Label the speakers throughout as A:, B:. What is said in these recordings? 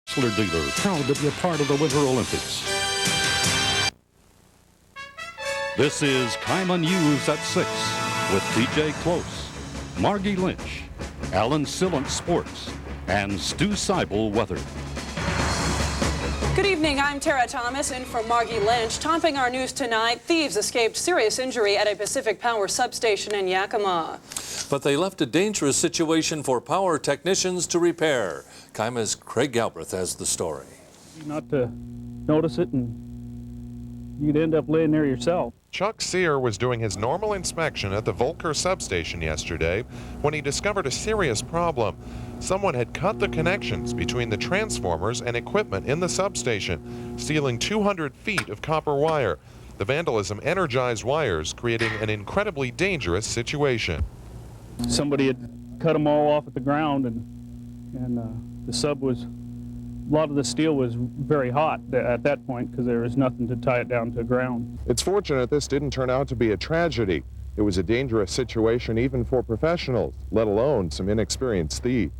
A: Wrestler dealer, proud to be a part of the Winter Olympics. This is KIMA News at 6 with T.J. Close, Margie Lynch, Alan Sillant Sports, and Stu Seibel Weather.
B: Good evening, I'm Tara Thomas in for Margie Lynch. Topping our news tonight, thieves escaped serious injury at a Pacific Power substation in Yakima.
C: But they left a dangerous situation for power technicians to repair. KIMA's Craig Galbraith has the story.
D: Not to notice it, and you'd end up laying there yourself.
E: Chuck Sear was doing his normal inspection at the Voelker Substation yesterday when he discovered a serious problem. Someone had cut the connections between the transformers and equipment in the substation, stealing 200 feet of copper wire. The vandalism energized wires, creating an incredibly dangerous situation.
D: Somebody had cut them all off at the ground, and the sub was, a lot of the steel was very hot at that point because there was nothing to tie it down to the ground.
E: It's fortunate this didn't turn out to be a tragedy. It was a dangerous situation even for professionals, let alone some inexperienced thieves.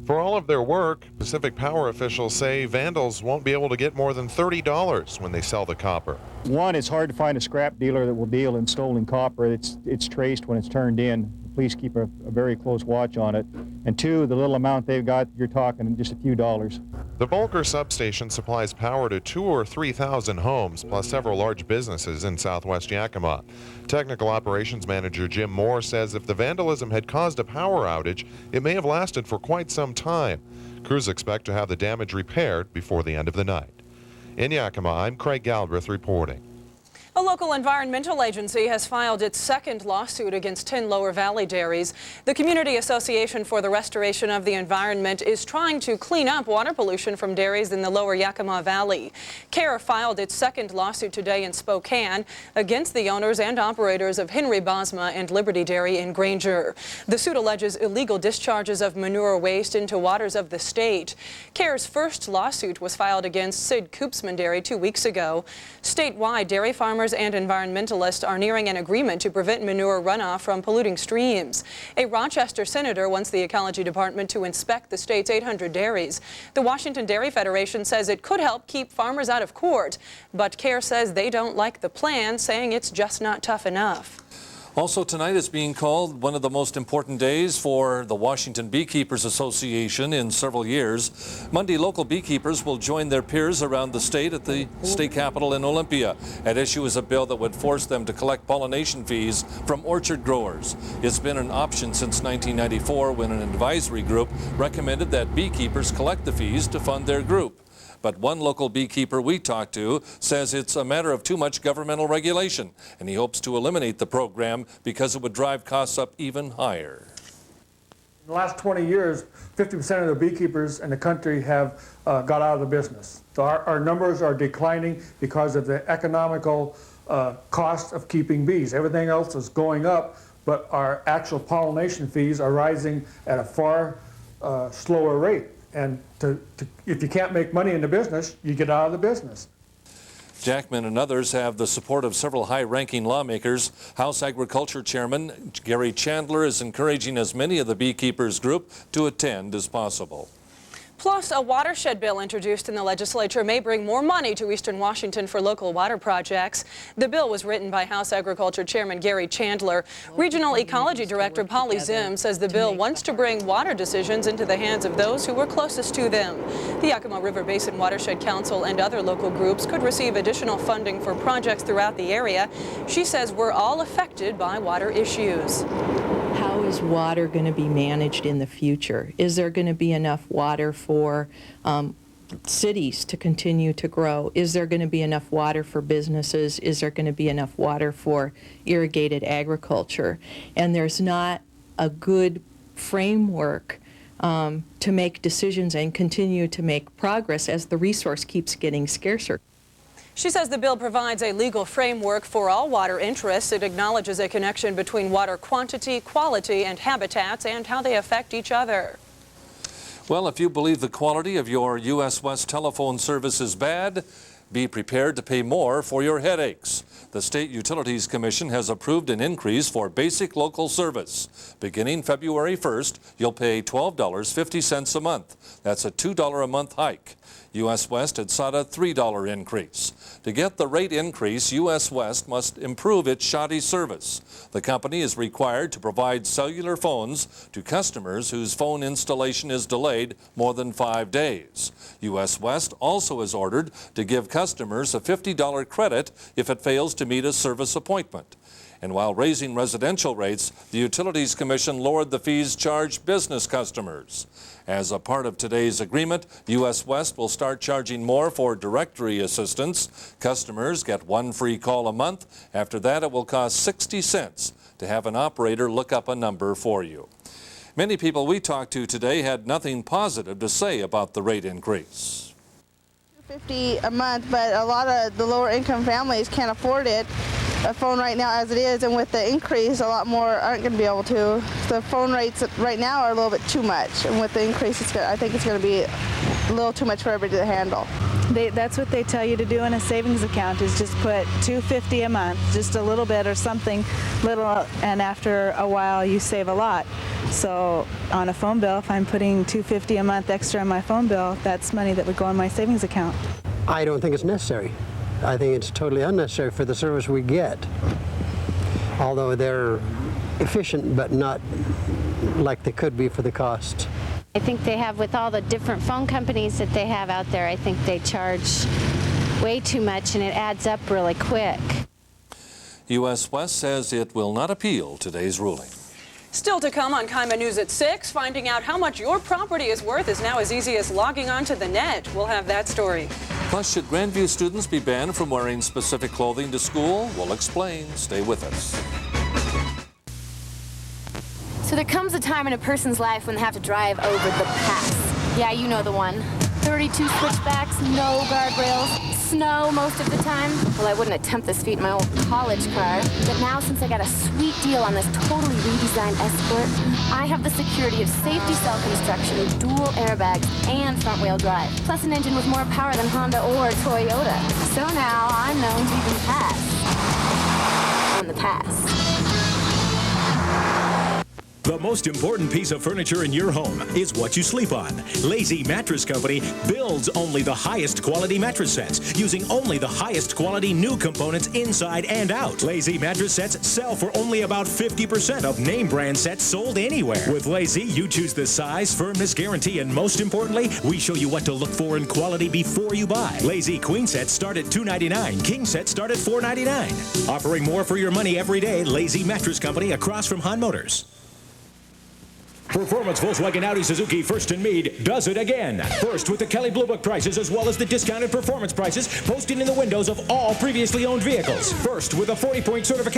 E: For all of their work, Pacific Power officials say vandals won't be able to get more than $30 when they sell the copper.
F: One, it's hard to find a scrap dealer that will deal in stolen copper. It's traced when it's turned in. Police keep a very close watch on it. And two, the little amount they've got, you're talking just a few dollars.
E: The Voelker Substation supplies power to 2,000 or 3,000 homes, plus several large businesses in southwest Yakima. Technical Operations Manager Jim Moore says if the vandalism had caused a power outage, it may have lasted for quite some time. Crews expect to have the damage repaired before the end of the night. In Yakima, I'm Craig Galbraith reporting.
B: A local environmental agency has filed its second lawsuit against 10 Lower Valley dairies. The Community Association for the Restoration of the Environment is trying to clean up water pollution from dairies in the Lower Yakima Valley. CARE filed its second lawsuit today in Spokane against the owners and operators of Henry Bosma and Liberty Dairy in Granger. The suit alleges illegal discharges of manure waste into waters of the state. CARE's first lawsuit was filed against Sid Koopsman Dairy 2 weeks ago. Statewide, dairy farmers and environmentalists are nearing an agreement to prevent manure runoff from polluting streams. A Rochester senator wants the Ecology Department to inspect the state's 800 dairies. The Washington Dairy Federation says it could help keep farmers out of court, but CARE says they don't like the plan, saying it's just not tough enough.
C: Also tonight is being called one of the most important days for the Washington Beekeepers Association in several years. Monday, local beekeepers will join their peers around the state at the state capitol in Olympia. At issue is a bill that would force them to collect pollination fees from orchard growers. It's been an option since 1994 when an advisory group recommended that beekeepers collect the fees to fund their group. But one local beekeeper we talked to says it's a matter of too much governmental regulation, and he hopes to eliminate the program because it would drive costs up even higher.
G: In the last 20 years, 50% of the beekeepers in the country have got out of the business. So our numbers are declining because of the economical cost of keeping bees. Everything else is going up, but our actual pollination fees are rising at a far slower rate. And if you can't make money in the business, you get out of the business.
C: Jackman and others have the support of several high-ranking lawmakers. House Agriculture Chairman Gary Chandler is encouraging as many of the beekeepers group to attend as possible.
B: Plus, a watershed bill introduced in the legislature may bring more money to Eastern Washington for local water projects. The bill was written by House Agriculture Chairman Gary Chandler. Regional Ecology Director Polly Zim says the bill wants to bring water decisions into the hands of those who were closest to them. The Yakima River Basin Watershed Council and other local groups could receive additional funding for projects throughout the area. She says we're all affected by water issues.
H: How is water going to be managed in the future? Is there going to be enough water for cities to continue to grow? Is there going to be enough water for businesses? Is there going to be enough water for irrigated agriculture? And there's not a good framework to make decisions and continue to make progress as the resource keeps getting scarcer.
B: She says the bill provides a legal framework for all water interests. It acknowledges a connection between water quantity, quality, and habitats and how they affect each other.
C: Well, if you believe the quality of your U.S. West telephone service is bad, Be prepared to pay more for your headaches. The State Utilities Commission has approved an increase for basic local service. Beginning February 1st, you'll pay $12.50 a month. That's a $2 a month hike. U.S. West had sought a $3 increase. To get the rate increase, U.S. West must improve its shoddy service. The company is required to provide cellular phones to customers whose phone installation is delayed more than 5 days. U.S. West also is ordered to give customers a $50 credit if it fails to meet a service appointment. And while raising residential rates, the Utilities Commission lowered the fees charged business customers. As a part of today's agreement, U.S. West will start charging more for directory assistance. Customers get one free call a month. After that, it will cost 60 cents to have an operator look up a number for you. Many people we talked to today had nothing positive to say about the rate increase.
I: $250 a month, but a lot of the lower income families can't afford it. A phone right now as it is, and with the increase, a lot more aren't going to be able to. The phone rates right now are a little bit too much, and with the increase, I think it's going to be a little too much for everybody to handle.
J: That's what they tell you to do in a savings account, is just put $250 a month, just a little bit or something little, and after a while you save a lot. So on a phone bill, if I'm putting $250 a month extra on my phone bill, that's money that would go in my savings account.
K: I don't think it's necessary. I think it's totally unnecessary for the service we get. Although they're efficient, but not like they could be for the cost.
L: I think they have, with all the different phone companies that they have out there, I think they charge way too much and it adds up really quick.
C: U.S. West says it will not appeal today's ruling.
B: Still to come on KIMA News at 6, finding out how much your property is worth is now as easy as logging onto the net. We'll have that story.
C: Plus, should Grandview students be banned from wearing specific clothing to school? We'll explain. Stay with us.
M: So there comes a time in a person's life when they have to drive over the pass. Yeah, you know the one. 32 switchbacks, no guardrails, snow most of the time. Well, I wouldn't attempt this feat in my old college car. But now, since I got a sweet deal on this totally redesigned Escort, I have the security of safety cell construction, dual airbags, and front-wheel drive. Plus an engine with more power than Honda or Toyota. So now I'm known to even pass on the pass.
N: The most important piece of furniture in your home is what you sleep on. Lazy Mattress Company builds only the highest quality mattress sets using only the highest quality new components inside and out. Lazy Mattress sets sell for only about 50% of name brand sets sold anywhere. With Lazy, you choose the size, firmness, guarantee, and most importantly, we show you what to look for in quality before you buy. Lazy Queen sets start at $2.99. King sets start at $4.99. Offering more for your money every day, Lazy Mattress Company across from Han Motors. Performance Volkswagen Audi Suzuki First and Meade does it again. First with the Kelley Blue Book prices as well as the discounted performance prices posted in the windows of all previously owned vehicles. First with a 40-point certification.